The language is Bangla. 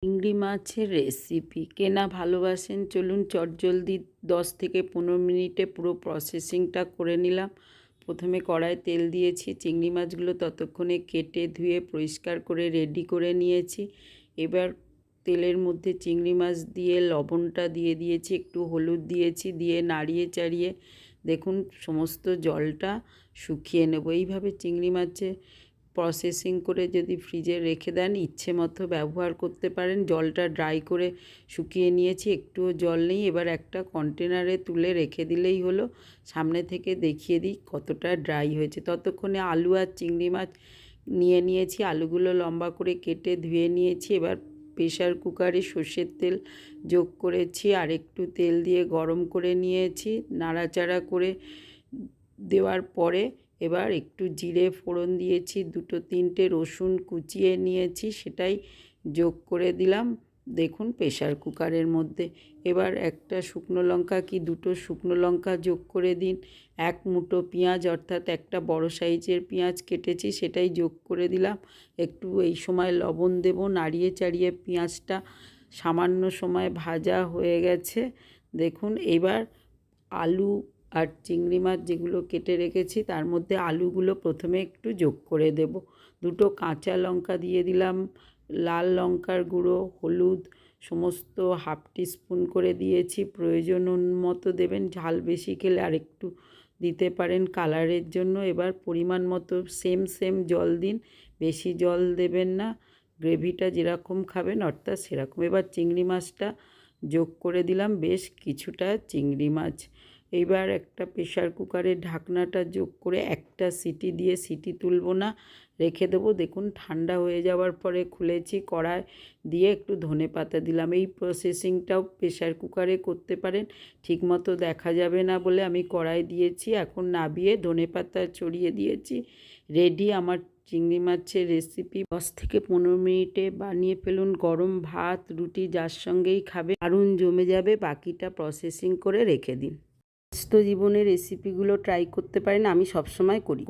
চিংড়ি মাছের রেসিপি কেনা ভালোবাসেন, চলুন চটজলদি 10 থেকে 15 মিনিটে পুরো প্রসেসিংটা করে নিলাম। প্রথমে কড়ায় তেল দিয়েছি, চিংড়ি মাছগুলো ততক্ষণে কেটে ধুয়ে পরিষ্কার করে রেডি করে নিয়েছি। এবার তেলের মধ্যে চিংড়ি মাছ দিয়ে লবণটা দিয়ে দিয়েছি, একটু হলুদ দিয়েছি, দিয়ে নাড়িয়ে চাড়িয়ে দেখুন সমস্ত জলটা শুকিয়ে নেব। এইভাবে চিংড়ি মাছের প্রসেসিং করে যদি ফ্রিজে রেখে দেন ইচ্ছে মতো ব্যবহার করতে পারেন। জলটা ড্রাই করে শুকিয়ে নিয়েছি, একটুও জল নেই। এবার একটা কন্টেনারে তুলে রেখে দিলেই হলো। সামনে থেকে দেখিয়ে দিই কতটা ড্রাই হয়েছে। ততক্ষণে আলু আর চিংড়ি মাছ নিয়েছি, আলুগুলো লম্বা করে কেটে ধুয়ে নিয়েছি। এবার প্রেশার কুকারে সর্ষের তেল যোগ করেছি, আর একটু তেল দিয়ে গরম করে নিয়েছি। নাড়াচাড়া করে দেওয়ার পরে এবার একটু জিরে ফোড়ন দিয়েছি, 2-3টে রসুন কুচিয়ে নিয়েছি, সেটাই যোগ করে দিলাম দেখুন প্রেশার কুকারের মধ্যে। এবার একটা শুকনো লঙ্কা কি 2টো শুকনো লঙ্কা যোগ করে দিন। 1 মুঠো পেঁয়াজ অর্থাৎ একটা বড় সাইজের পেঁয়াজ কেটেছি, সেটাই যোগ করে দিলাম। একটু এই সময় লবণ দেব, নাড়িয়ে চাড়িয়ে পেঁয়াজটা সামান্য সময় ভাজা হয়ে গেছে দেখুন। এবার আলু আর চিংড়ি মাছ যেগুলো কেটে রেখেছি তার মধ্যে আলুগুলো প্রথমে একটু যোগ করে দেব। 2টো কাঁচা লঙ্কা দিয়ে দিলাম, লাল লঙ্কার গুঁড়ো, হলুদ সমস্ত হাফ টিস্পুন করে দিয়েছি। প্রয়োজন মতো দেবেন, ঝাল বেশি খেলে আর একটু দিতে পারেন কালারের জন্য। এবার পরিমাণ মতো সেম জল দিন, বেশি জল দেবেন না, গ্রেভিটা যেরকম খাবেন অর্থাৎ সেরকম। এবার চিংড়ি মাছটা যোগ করে দিলাম, বেশ কিছুটা চিংড়ি মাছ। এইবার একটা প্রেশার কুকারের ঢাকনাটা যোগ করে একটা সিটি দিয়ে, সিটি তুলব না, রেখে দেবো। দেখুন ঠান্ডা হয়ে যাওয়ার পরে খুলেছি, কড়াই দিয়ে একটু ধনেপাতা দিলাম। এই প্রসেসিংটাও প্রেশার কুকারে করতে পারেন, ঠিকমতো দেখা যাবে না বলে আমি কড়াই দিয়েছি। এখন নাবিয়ে ধনেপাতা ছড়িয়ে দিয়েছি। রেডি আমার চিংড়ি মাছের রেসিপি। 10 থেকে 15 মিনিটে বানিয়ে ফেলুন। গরম ভাত, রুটি যার সঙ্গেই খাবে দারুণ জমে যাবে। বাকিটা প্রসেসিং করে রেখে দিন। ব্যস্ত জীবনে রেসিপিগুলো ট্রাই করতে পারেন, আমি সবসময় করি।